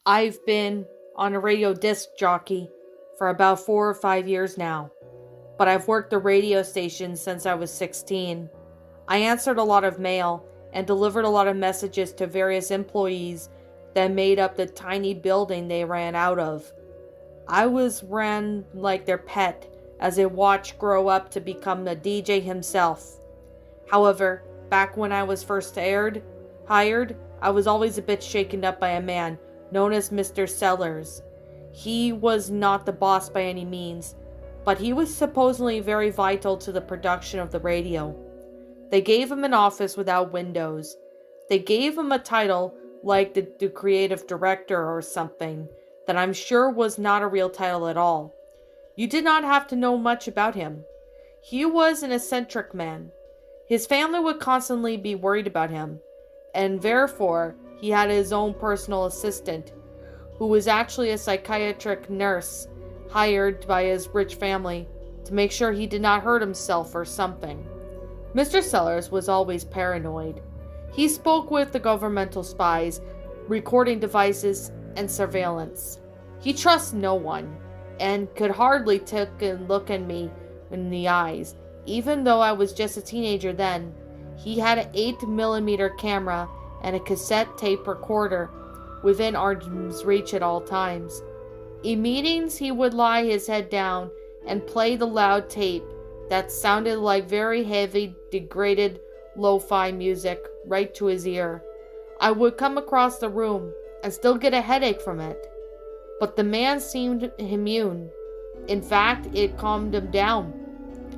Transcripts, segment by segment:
I've been on a radio disc jockey for about 4 or 5 years now, but I've worked the radio station since I was 16. I answered a lot of mail and delivered a lot of messages to various employees that made up the tiny building they ran out of. I was ran like their pet as they watched grow up to become the DJ himself. However, back when I was first hired, I was always a bit shaken up by a man known as Mr. Sellers. He was not the boss by any means, but he was supposedly very vital to the production of the radio. They gave him an office without windows. They gave him a title like the creative director or something that I'm sure was not a real title at all. You did not have to know much about him. He was an eccentric man. His family would constantly be worried about him, and therefore he had his own personal assistant, who was actually a psychiatric nurse hired by his rich family to make sure he did not hurt himself or something. Mr. Sellers was always paranoid. He spoke with the governmental spies, recording devices, and surveillance. He trusts no one, and could hardly take a look at me in the eyes. Even though I was just a teenager then, he had an 8mm camera and a cassette tape recorder within arm's reach at all times. In meetings, he would lie his head down and play the loud tape that sounded like very heavy, degraded lo-fi music right to his ear. I would come across the room and still get a headache from it. But the man seemed immune. In fact, it calmed him down.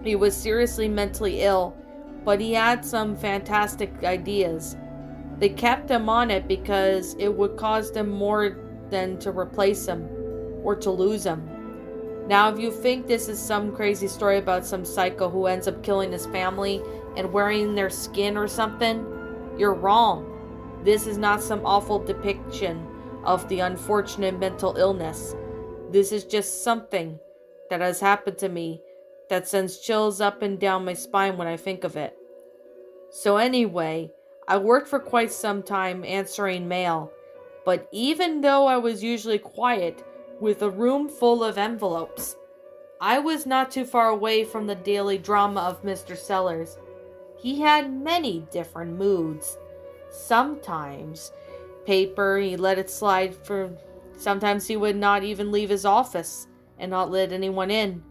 He was seriously mentally ill, but he had some fantastic ideas. They kept him on it because it would cost them more than to replace him or to lose him. Now, if you think this is some crazy story about some psycho who ends up killing his family and wearing their skin or something, you're wrong. This is not some awful depiction of the unfortunate mental illness. This is just something that has happened to me that sends chills up and down my spine when I think of it. So anyway, I worked for quite some time answering mail, but even though I was usually quiet with a room full of envelopes, I was not too far away from the daily drama of Mr. Sellers. He had many different moods. Sometimes paper, he let it slide for. Sometimes he would not even leave his office and not let anyone in.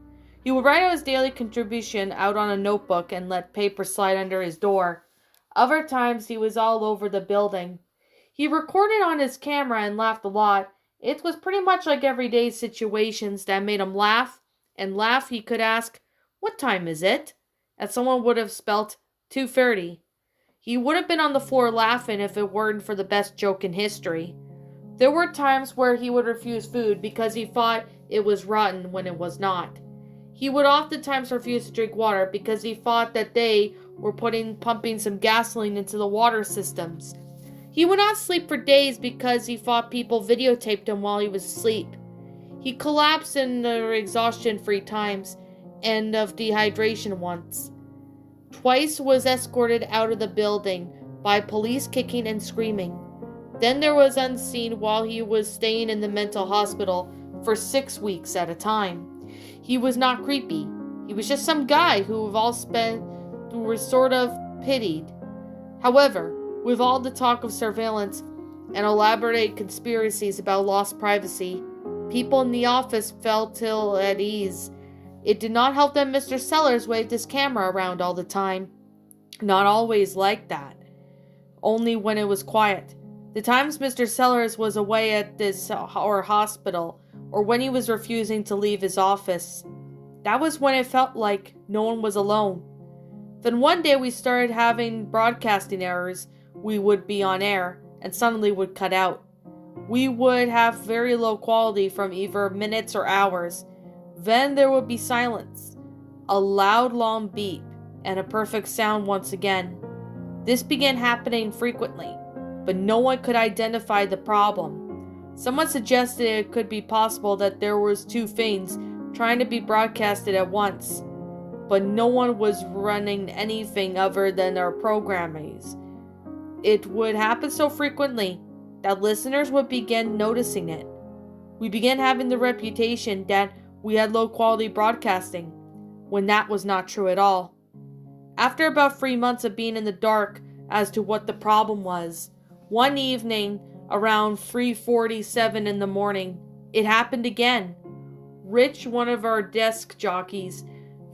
He would write out his daily contribution out on a notebook and let paper slide under his door. Other times he was all over the building. He recorded on his camera and laughed a lot. It was pretty much like everyday situations that made him laugh, and laugh he could ask, "What time is it?" and someone would have spelt 2:30. He would have been on the floor laughing if it weren't for the best joke in history. There were times where he would refuse food because he thought it was rotten when it was not. He would oftentimes refuse to drink water because he thought that they were pumping some gasoline into the water systems. He would not sleep for days because he thought people videotaped him while he was asleep. He collapsed in exhaustion 3 times and of dehydration once. Twice was escorted out of the building by police kicking and screaming. Then there was unseen while he was staying in the mental hospital for 6 weeks at a time. He was not creepy. He was just some guy who were sort of pitied. However, with all the talk of surveillance and elaborate conspiracies about lost privacy, people in the office felt ill at ease. It did not help that Mr. Sellers waved his camera around all the time. Not always like that. Only when it was quiet. The times Mr. Sellers was away at this hospital, or when he was refusing to leave his office, that was when it felt like no one was alone. Then one day we started having broadcasting errors. We would be on air, and suddenly would cut out. We would have very low quality from either minutes or hours. Then there would be silence, a loud long beep, and a perfect sound once again. This began happening frequently, but no one could identify the problem. Someone suggested it could be possible that there was 2 things trying to be broadcasted at once, but no one was running anything other than our programmings. It would happen so frequently that listeners would begin noticing it. We began having the reputation that we had low quality broadcasting, when that was not true at all. After about 3 months of being in the dark as to what the problem was, one evening around 3:47 in the morning, it happened again. Rich, one of our desk jockeys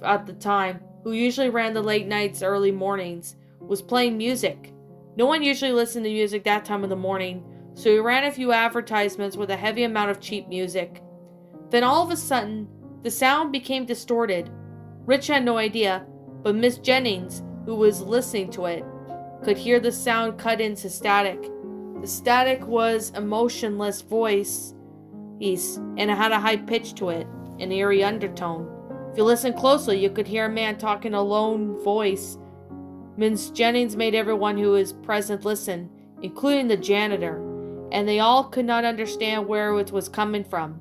at the time, who usually ran the late nights, early mornings, was playing music. No one usually listened to music that time of the morning, so he ran a few advertisements with a heavy amount of cheap music. Then all of a sudden, the sound became distorted. Rich had no idea, but Miss Jennings, who was listening to it, could hear the sound cut into static. The static was a motionless voice, and it had a high pitch to it, an eerie undertone. If you listen closely, you could hear a man talking in a lone voice. Miss Jennings made everyone who was present listen, including the janitor, and they all could not understand where it was coming from.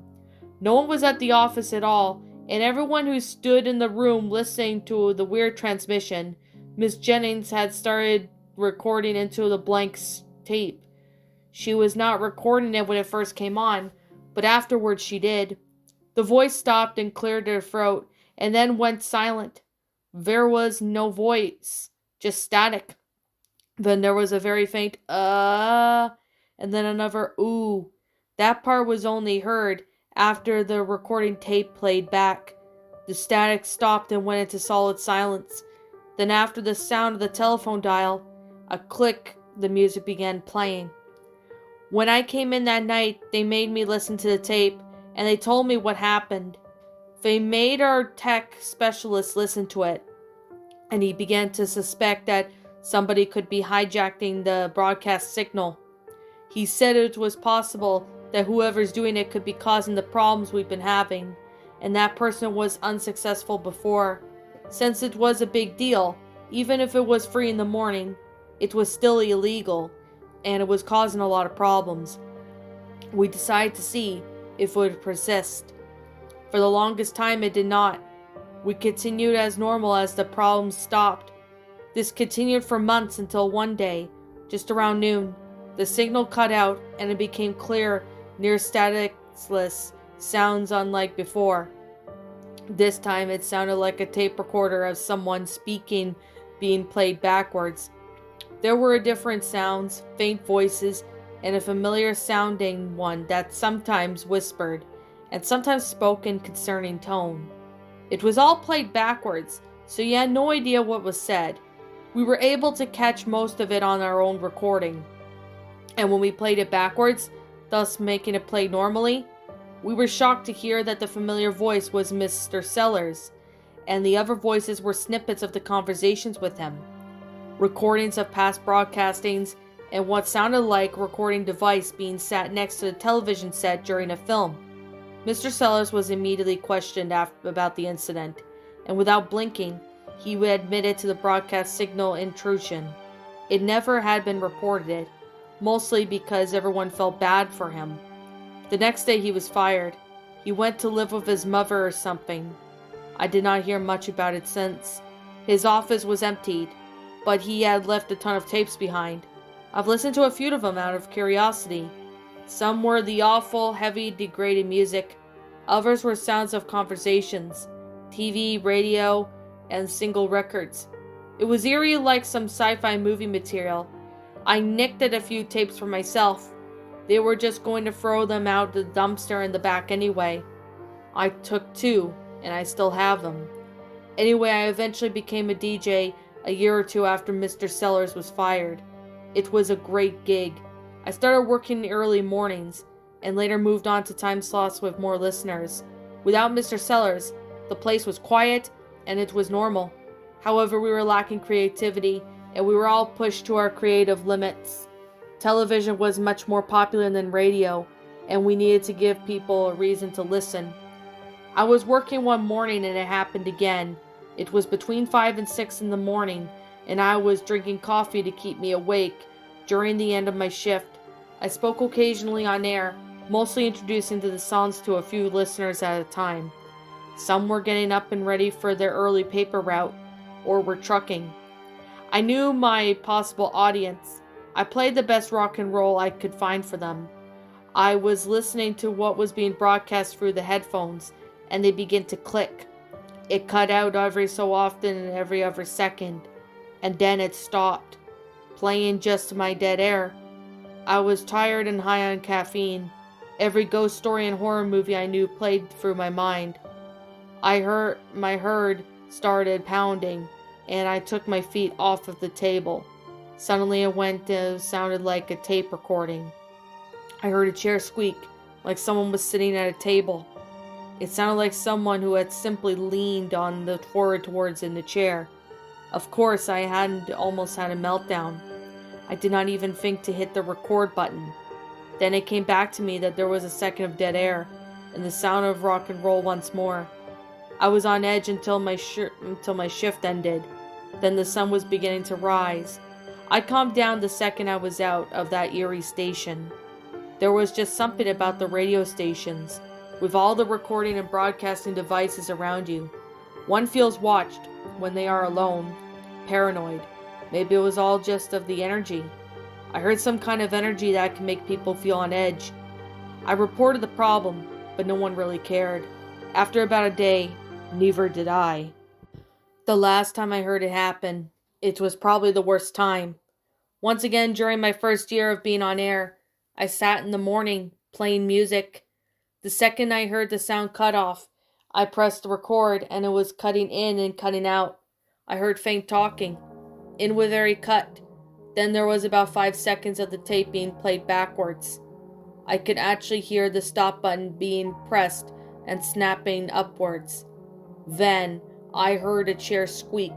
No one was at the office at all, and everyone who stood in the room listening to the weird transmission, Miss Jennings had started recording into the blank tape. She was not recording it when it first came on, but afterwards she did. The voice stopped and cleared her throat, and then went silent. There was no voice, just static. Then there was a very faint and then another ooh. That part was only heard after the recording tape played back. The static stopped and went into solid silence. Then after the sound of the telephone dial, a click, the music began playing. When I came in that night, they made me listen to the tape, and they told me what happened. They made our tech specialist listen to it, and he began to suspect that somebody could be hijacking the broadcast signal. He said it was possible that whoever's doing it could be causing the problems we've been having, and that person was unsuccessful before. Since it was a big deal, even if it was 3 in the morning, it was still illegal, and it was causing a lot of problems. We decided to see if it would persist. For the longest time it did not. We continued as normal as the problems stopped. This continued for months until one day, just around noon, the signal cut out and it became clear, near statisless sounds unlike before. This time it sounded like a tape recorder of someone speaking being played backwards. There were different sounds, faint voices, and a familiar sounding one that sometimes whispered, and sometimes spoke in concerning tone. It was all played backwards, so you had no idea what was said. We were able to catch most of it on our own recording. And when we played it backwards, thus making it play normally, we were shocked to hear that the familiar voice was Mr. Sellers, and the other voices were snippets of the conversations with him. Recordings of past broadcastings, and what sounded like a recording device being sat next to the television set during a film. Mr. Sellers was immediately questioned about the incident, and without blinking, he admitted to the broadcast signal intrusion. It never had been reported, mostly because everyone felt bad for him. The next day he was fired. He went to live with his mother or something. I did not hear much about it since. His office was emptied, but he had left a ton of tapes behind. I've listened to a few of them out of curiosity. Some were the awful, heavy, degrading music. Others were sounds of conversations, TV, radio, and single records. It was eerie like some sci-fi movie material. I nicked at a few tapes for myself. They were just going to throw them out the dumpster in the back anyway. I took 2, and I still have them. Anyway, I eventually became a DJ a year or 2 after Mr. Sellers was fired. It was a great gig. I started working in the early mornings, and later moved on to time slots with more listeners. Without Mr. Sellers, the place was quiet, and it was normal. However, we were lacking creativity, and we were all pushed to our creative limits. Television was much more popular than radio, and we needed to give people a reason to listen. I was working one morning and it happened again. It was between 5 and 6 in the morning, and I was drinking coffee to keep me awake during the end of my shift. I spoke occasionally on air, mostly introducing the songs to a few listeners at a time. Some were getting up and ready for their early paper route, or were trucking. I knew my possible audience. I played the best rock and roll I could find for them. I was listening to what was being broadcast through the headphones, and they began to click. It cut out every so often and every other second, and then it stopped, playing just my dead air. I was tired and high on caffeine. Every ghost story and horror movie I knew played through my mind. My heart started pounding, and I took my feet off of the table. Suddenly it sounded like a tape recording. I heard a chair squeak, like someone was sitting at a table. It sounded like someone who had simply leaned forward towards in the chair. Of course, I had almost had a meltdown. I did not even think to hit the record button. Then it came back to me that there was a second of dead air, and the sound of rock and roll once more. I was on edge until my shift ended. Then the sun was beginning to rise. I calmed down the second I was out of that eerie station. There was just something about the radio stations, with all the recording and broadcasting devices around you. One feels watched when they are alone, paranoid. Maybe it was all just of the energy. I heard some kind of energy that can make people feel on edge. I reported the problem, but no one really cared. After about a day, neither did I. The last time I heard it happen, it was probably the worst time. Once again, during my first year of being on air, I sat in the morning, playing music. The second I heard the sound cut off, I pressed record and it was cutting in and cutting out. I heard faint talking. In with every cut. Then there was about 5 seconds of the tape being played backwards. I could actually hear the stop button being pressed and snapping upwards. Then I heard a chair squeak,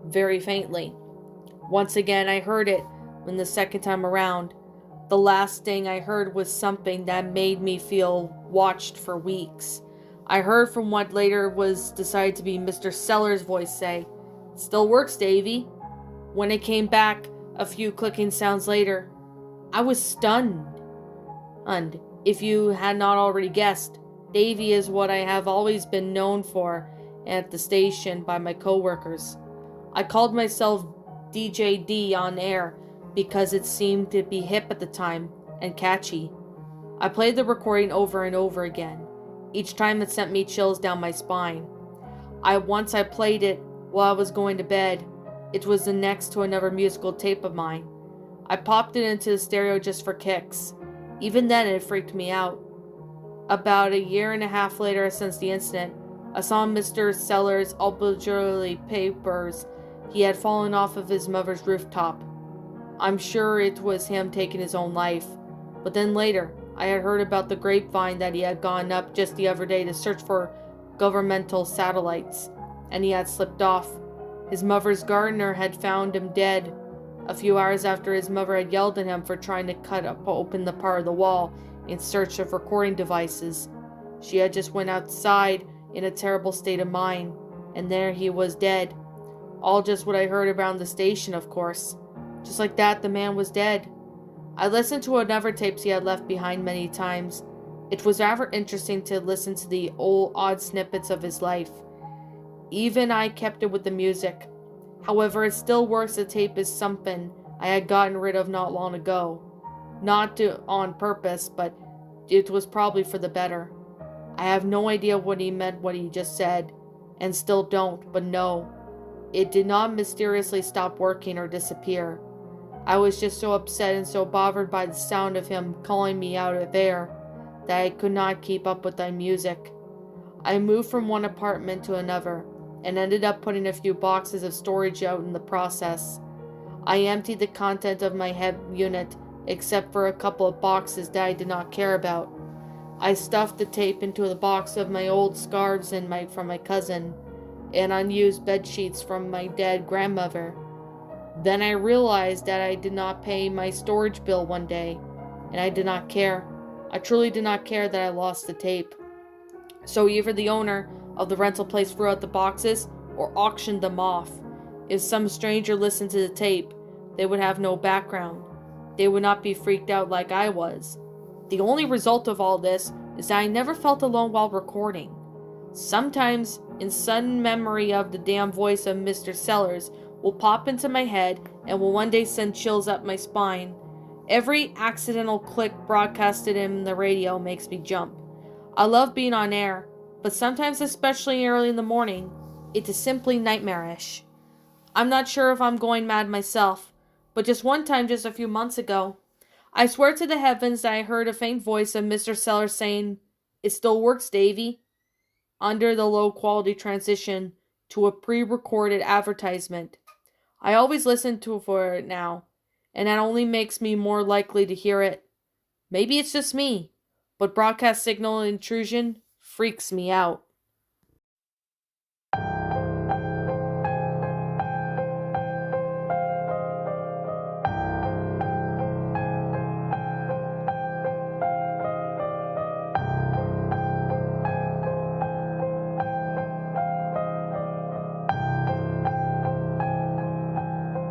very faintly. Once again I heard it when the second time around. The last thing I heard was something that made me feel watched for weeks. I heard from what later was decided to be Mr. Sellers' voice say, "Still works, Davey." When it came back, a few clicking sounds later, I was stunned. And if you had not already guessed, Davey is what I have always been known for at the station by my coworkers. I called myself D.Dee on air because it seemed to be hip at the time and catchy. I played the recording over and over again. Each time it sent me chills down my spine. Once I played it while I was going to bed. It was the next to another musical tape of mine. I popped it into the stereo just for kicks. Even then it freaked me out. About a year and a half later since the incident, I saw Mr. Sellers' obligatory papers. He had fallen off of his mother's rooftop. I'm sure it was him taking his own life. But then later, I had heard about the grapevine that he had gone up just the other day to search for governmental satellites, and he had slipped off. His mother's gardener had found him dead a few hours after his mother had yelled at him for trying to cut open the part of the wall in search of recording devices. She had just went outside in a terrible state of mind, and there he was dead. All just what I heard around the station, of course. Just like that, the man was dead. I listened to another tapes he had left behind many times. It was rather interesting to listen to the odd snippets of his life. Even I kept it with the music. However, it still works. The tape is something I had gotten rid of not long ago. Not on purpose, but it was probably for the better. I have no idea what he meant, what he just said, and still don't, but no. It did not mysteriously stop working or disappear. I was just so upset and so bothered by the sound of him calling me out of air that I could not keep up with the music. I moved from one apartment to another, and ended up putting a few boxes of storage out in the process. I emptied the content of my head unit, except for a couple of boxes that I did not care about. I stuffed the tape into the box of my old scarves from my cousin, and unused bed sheets from my dead grandmother. Then I realized that I did not pay my storage bill one day, and I did not care. I truly did not care that I lost the tape. So either the owner of the rental place threw out the boxes or auctioned them off. If some stranger listened to the tape, they would have no background. They would not be freaked out like I was. The only result of all this is that I never felt alone while recording. Sometimes, in sudden memory of the damn voice of Mr. Sellers will pop into my head and will one day send chills up my spine, Every accidental click broadcasted in the radio makes me jump. I love being on air, but sometimes, especially early in the morning, it is simply nightmarish. I'm not sure if I'm going mad myself, but just one time just a few months ago, I swear to the heavens that I heard a faint voice of Mr. Sellers saying, "It still works, Davy," under the low quality transition to a pre-recorded advertisement. I always listen to for it now, and that only makes me more likely to hear it. Maybe it's just me, but broadcast signal intrusion freaks me out.